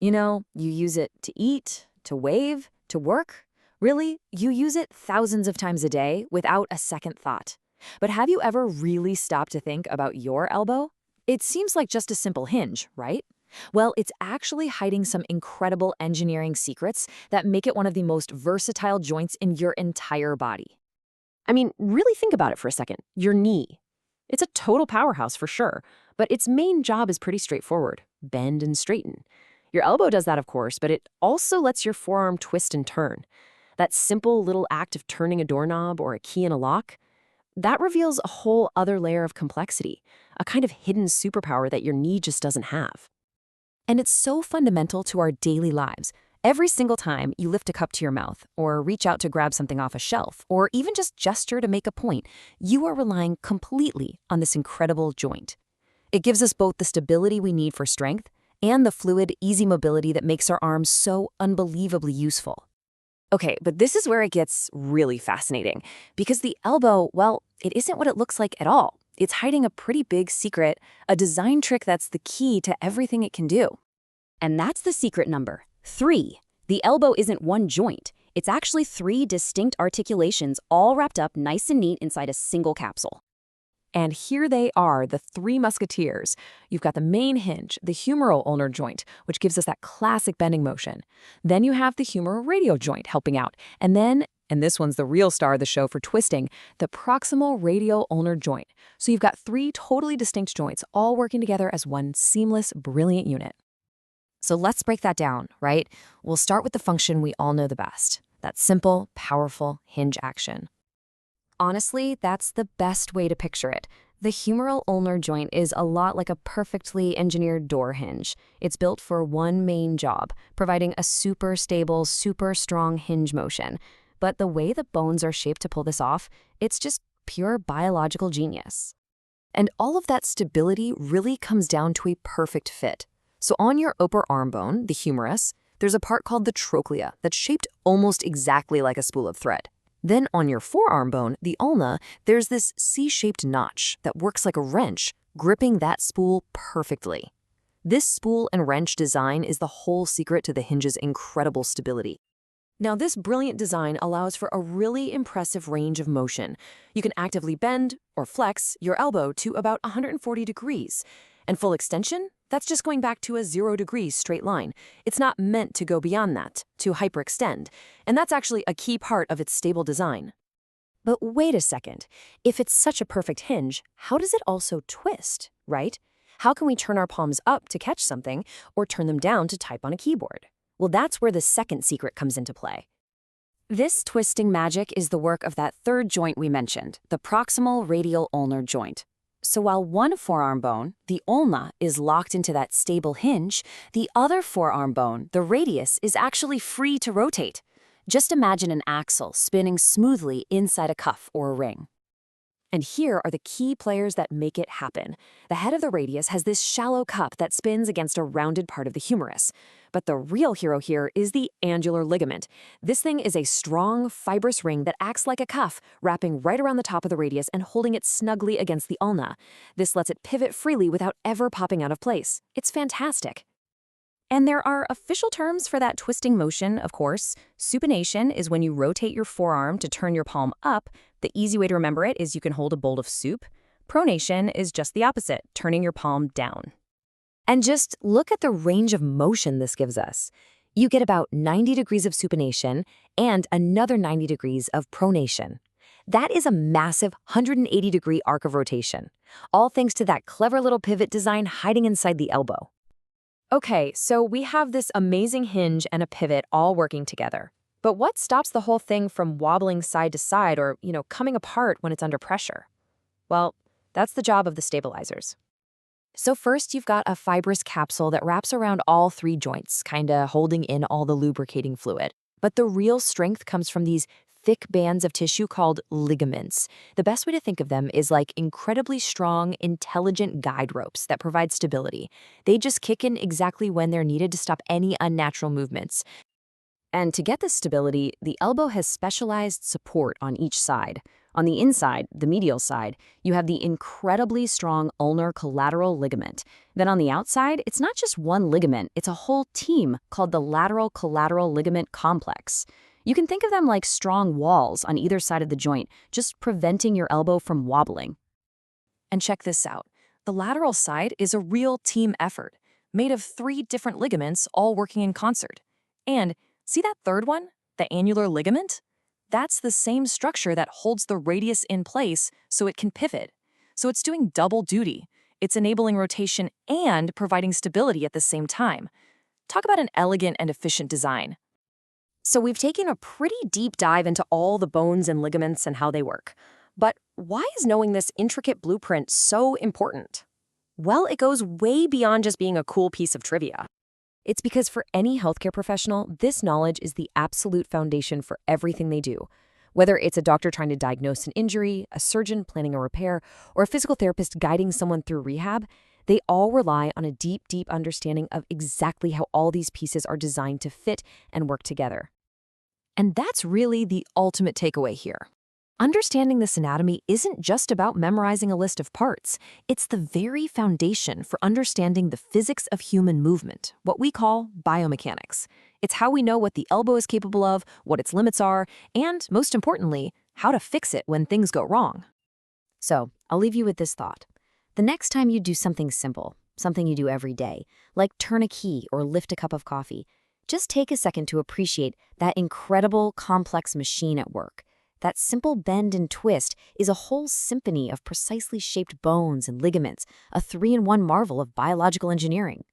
You use it to eat, to wave, to work. Really, you use it thousands of times a day without a second thought. But have you ever really stopped to think about your elbow? It seems like just a simple hinge, right? Well, it's actually hiding some incredible engineering secrets that make it one of the most versatile joints in your entire body. I mean, really think about it for a second. Your knee. It's a total powerhouse for sure, but its main job is pretty straightforward: bend and straighten. Your elbow does that, of course, but it also lets your forearm twist and turn. That simple little act of turning a doorknob or a key in a lock, that reveals a whole other layer of complexity, a kind of hidden superpower that your knee just doesn't have. And it's so fundamental to our daily lives. Every single time you lift a cup to your mouth, or reach out to grab something off a shelf, or even just gesture to make a point, you are relying completely on this incredible joint. It gives us both the stability we need for strength and the fluid, easy mobility that makes our arms so unbelievably useful. Okay, but this is where it gets really fascinating, because the elbow, well, it isn't what it looks like at all. It's hiding a pretty big secret, a design trick that's the key to everything it can do. And that's the secret number: 3. The elbow isn't one joint. It's actually 3 distinct articulations all wrapped up nice and neat inside a single capsule. And here they are, the three musketeers. You've got the main hinge, the humeral ulnar joint, which gives us that classic bending motion. Then you have the humeral radial joint helping out. And then, and this one's the real star of the show for twisting, the proximal radial ulnar joint. So you've got 3 totally distinct joints all working together as one seamless, brilliant unit. So let's break that down, right? We'll start with the function we all know the best, that simple, powerful hinge action. Honestly, that's the best way to picture it. The humeral ulnar joint is a lot like a perfectly engineered door hinge. It's built for one main job, providing a super stable, super strong hinge motion. But the way the bones are shaped to pull this off, it's just pure biological genius. And all of that stability really comes down to a perfect fit. So on your upper arm bone, the humerus, there's a part called the trochlea that's shaped almost exactly like a spool of thread. Then on your forearm bone, the ulna, there's this C-shaped notch that works like a wrench, gripping that spool perfectly. This spool and wrench design is the whole secret to the hinge's incredible stability. Now, this brilliant design allows for a really impressive range of motion. You can actively bend or flex your elbow to about 140 degrees. And full extension? That's just going back to a 0 degrees straight line. It's not meant to go beyond that, to hyperextend. And that's actually a key part of its stable design. But wait a second. If it's such a perfect hinge, how does it also twist, right? How can we turn our palms up to catch something or turn them down to type on a keyboard? Well, that's where the second secret comes into play. This twisting magic is the work of that third joint we mentioned, the proximal radial ulnar joint. So while one forearm bone, the ulna, is locked into that stable hinge, the other forearm bone, the radius, is actually free to rotate. Just imagine an axle spinning smoothly inside a cuff or a ring. And here are the key players that make it happen. The head of the radius has this shallow cup that spins against a rounded part of the humerus. But the real hero here is the angular ligament. This thing is a strong, fibrous ring that acts like a cuff, wrapping right around the top of the radius and holding it snugly against the ulna. This lets it pivot freely without ever popping out of place. It's fantastic. And there are official terms for that twisting motion, of course. Supination is when you rotate your forearm to turn your palm up. The easy way to remember it is you can hold a bowl of soup. Pronation is just the opposite, turning your palm down. And just look at the range of motion this gives us. You get about 90 degrees of supination and another 90 degrees of pronation. That is a massive 180-degree arc of rotation, all thanks to that clever little pivot design hiding inside the elbow. Okay, so we have this amazing hinge and a pivot all working together. But what stops the whole thing from wobbling side to side or, coming apart when it's under pressure? Well, that's the job of the stabilizers. So first, you've got a fibrous capsule that wraps around all 3 joints, kinda holding in all the lubricating fluid. But the real strength comes from these thick bands of tissue called ligaments. The best way to think of them is like incredibly strong, intelligent guide ropes that provide stability. They just kick in exactly when they're needed to stop any unnatural movements. And to get this stability, the elbow has specialized support on each side. On the inside, the medial side, you have the incredibly strong ulnar collateral ligament. Then on the outside, it's not just one ligament, it's a whole team called the lateral collateral ligament complex. You can think of them like strong walls on either side of the joint, just preventing your elbow from wobbling. And check this out. The lateral side is a real team effort, made of 3 different ligaments all working in concert. And see that third one, the annular ligament? That's the same structure that holds the radius in place so it can pivot. So it's doing double duty. It's enabling rotation and providing stability at the same time. Talk about an elegant and efficient design. So we've taken a pretty deep dive into all the bones and ligaments and how they work. But why is knowing this intricate blueprint so important? Well, it goes way beyond just being a cool piece of trivia. It's because for any healthcare professional, this knowledge is the absolute foundation for everything they do. Whether it's a doctor trying to diagnose an injury, a surgeon planning a repair, or a physical therapist guiding someone through rehab, they all rely on a deep, deep understanding of exactly how all these pieces are designed to fit and work together. And that's really the ultimate takeaway here. Understanding this anatomy isn't just about memorizing a list of parts. It's the very foundation for understanding the physics of human movement, what we call biomechanics. It's how we know what the elbow is capable of, what its limits are, and, most importantly, how to fix it when things go wrong. So, I'll leave you with this thought. The next time you do something simple, something you do every day, like turn a key or lift a cup of coffee, just take a second to appreciate that incredible, complex machine at work. That simple bend and twist is a whole symphony of precisely shaped bones and ligaments, a 3-in-1 marvel of biological engineering.